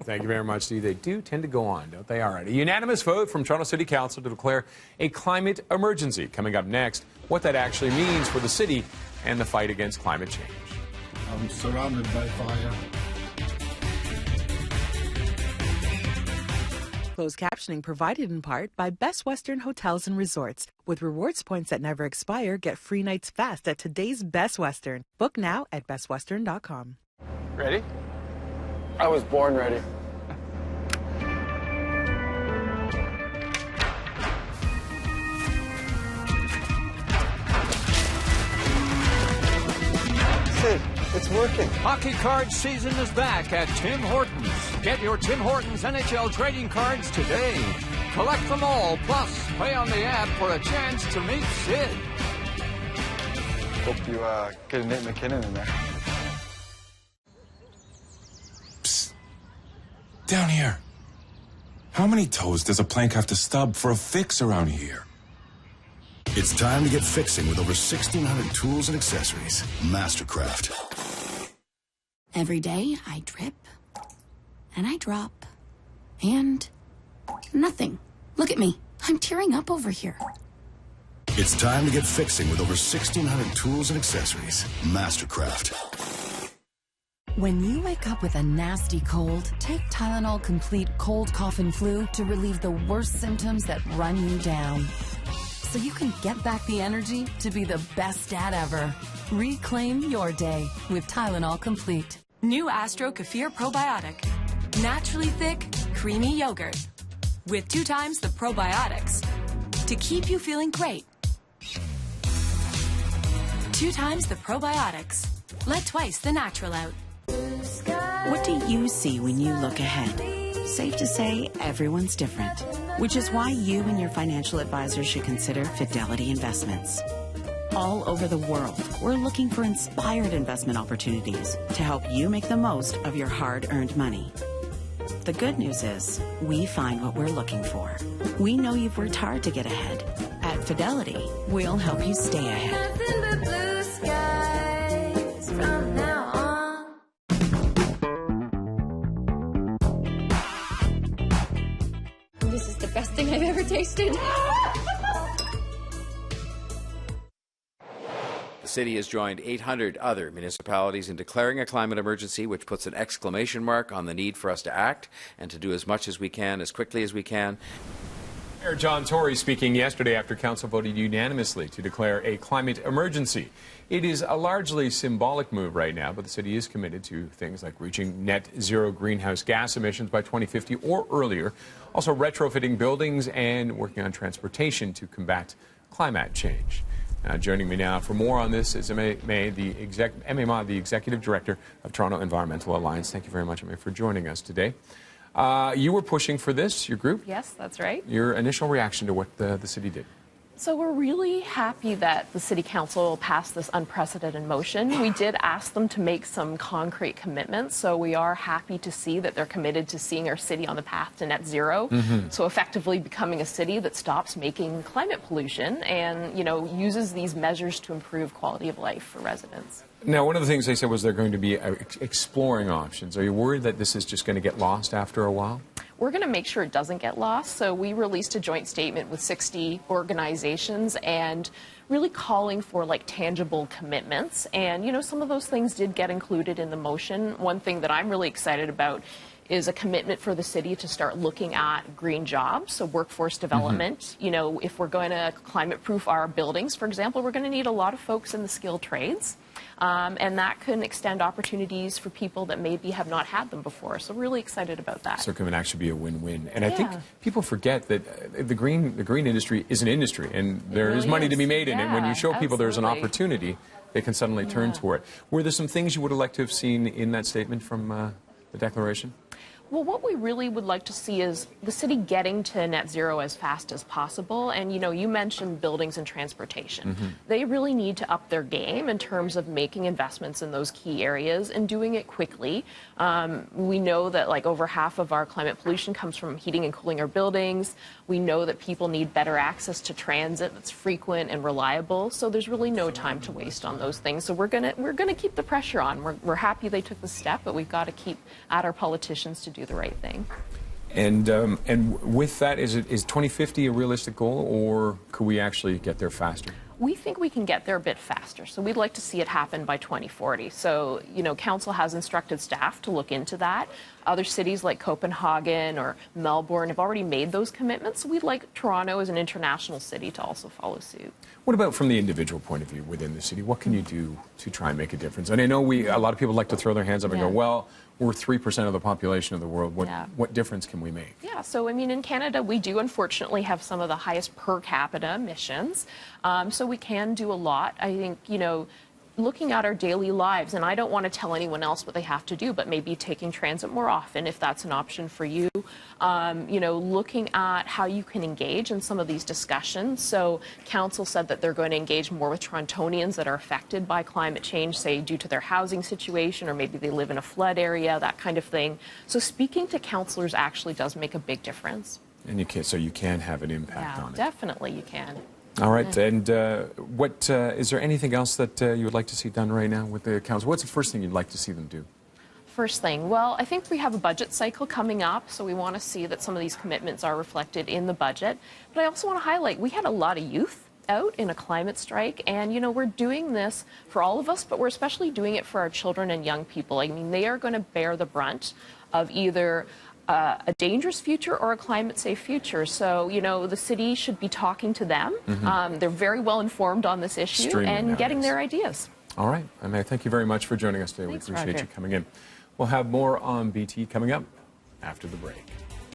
Thank you very much, Steve. They do tend to go on, don't they? All right. A unanimous vote from Toronto City Council to declare a climate emergency. Coming up next, what that actually means for the city and the fight against climate change. I'm surrounded by fire. Closed captioning provided in part by Best Western Hotels and Resorts. With rewards points that never expire, get free nights fast at today's Best Western. Book now at bestwestern.com. Ready? I was born ready. Sid, it's working. Hockey card season is back at Tim Hortons. Get your Tim Hortons NHL trading cards today. Collect them all, plus play on the app for a chance to meet Sid. Hope you get a Nate McKinnon in there. Psst. Down here. How many toes does a plank have to stub for a fix around here? It's time to get fixing with over 1,600 tools and accessories. Mastercraft. Every day, I drip, and I drop, and nothing. Look at me. I'm tearing up over here. It's time to get fixing with over 1,600 tools and accessories. Mastercraft. When you wake up with a nasty cold, take Tylenol Complete Cold, Cough, and Flu to relieve the worst symptoms that run you down. So you can get back the energy to be the best dad ever. Reclaim your day with Tylenol Complete. New Astro Kefir Probiotic. Naturally thick, creamy yogurt. With 2 times the probiotics. To keep you feeling great. 2 times the probiotics. Let twice the natural out. What do you see when you look ahead? Safe to say, everyone's different, which is why you and your financial advisor should consider Fidelity Investments. All over the world, we're looking for inspired investment opportunities to help you make the most of your hard-earned money. The good news is, we find what we're looking for. We know you've worked hard to get ahead. At Fidelity, we'll help you stay ahead. Nothing but blue skies from now on. This is the best thing I've ever tasted. The city has joined 800 other municipalities in declaring a climate emergency, which puts an exclamation mark on the need for us to act and to do as much as we can, as quickly as we can. Mayor John Tory speaking yesterday after council voted unanimously to declare a climate emergency. It is a largely symbolic move right now, but the city is committed to things like reaching net zero greenhouse gas emissions by 2050 or earlier, also retrofitting buildings and working on transportation to combat climate change. Joining me now for more on this is Emma Ma, the Executive Director of Toronto Environmental Alliance. Thank you very much, Emma, for joining us today. You were pushing for this, your group? Yes, that's right. Your initial reaction to what the city did? So we're really happy that the City Council passed this unprecedented motion. We did ask them to make some concrete commitments, so we are happy to see that they're committed to seeing our city on the path to net zero. So effectively becoming a city that stops making climate pollution and, uses these measures to improve quality of life for residents. Now, one of the things they said was they're going to be exploring options. Are you worried that this is just going to get lost after a while? We're going to make sure it doesn't get lost. So we released a joint statement with 60 organizations and really calling for tangible commitments. And, some of those things did get included in the motion. One thing that I'm really excited about is a commitment for the city to start looking at green jobs, so workforce development. If we're going to climate-proof our buildings, for example, we're going to need a lot of folks in the skilled trades. And that can extend opportunities for people that maybe have not had them before. So really excited about that. So it can actually be a win-win. And I think people forget that the green industry is an industry, and there is money to be made in it. When you show people there's an opportunity, they can suddenly turn toward it. Were there some things you would have liked to have seen in that statement from the declaration? Well, what we really would like to see is the city getting to net zero as fast as possible. And, you mentioned buildings and transportation. They really need to up their game in terms of making investments in those key areas and doing it quickly. We know that over half of our climate pollution comes from heating and cooling our buildings. We know that people need better access to transit that's frequent and reliable. So there's really no time to waste on those things. So we're gonna keep the pressure on. We're happy they took the step, but we've got to keep at our politicians to do the right thing. And with that, is 2050 a realistic goal, or could we actually get there faster? We think we can get there a bit faster, so we'd like to see it happen by 2040. So, Council has instructed staff to look into that. Other cities like Copenhagen or Melbourne have already made those commitments. So we'd like Toronto as an international city to also follow suit. What about from the individual point of view within the city? What can you do to try and make a difference? And I know a lot of people like to throw their hands up and go, well, we're 3% of the population of the world. What difference can we make? Yeah, so in Canada, we do unfortunately have some of the highest per capita emissions. So we can do a lot. I think, looking at our daily lives, and I don't want to tell anyone else what they have to do, but maybe taking transit more often if that's an option for you. Looking at how you can engage in some of these discussions. So Council said that they're going to engage more with Torontonians that are affected by climate change, say due to their housing situation, or maybe they live in a flood area, that kind of thing. So speaking to councillors actually does make a big difference. And you can have an impact on it. Definitely you can. All right, and is there anything else that you would like to see done right now with the council? What's the first thing you'd like to see them do? First thing, well, I think we have a budget cycle coming up, so we want to see that some of these commitments are reflected in the budget. But I also want to highlight, we had a lot of youth out in a climate strike, and we're doing this for all of us, but we're especially doing it for our children and young people. I mean, they are going to bear the brunt of either a dangerous future or a climate-safe future. So, the city should be talking to them. They're very well informed on this issue and getting their ideas. All right. Aimee, thank you very much for joining us today. Thanks, we appreciate Roger. you coming in. We'll have more on BT coming up after the break.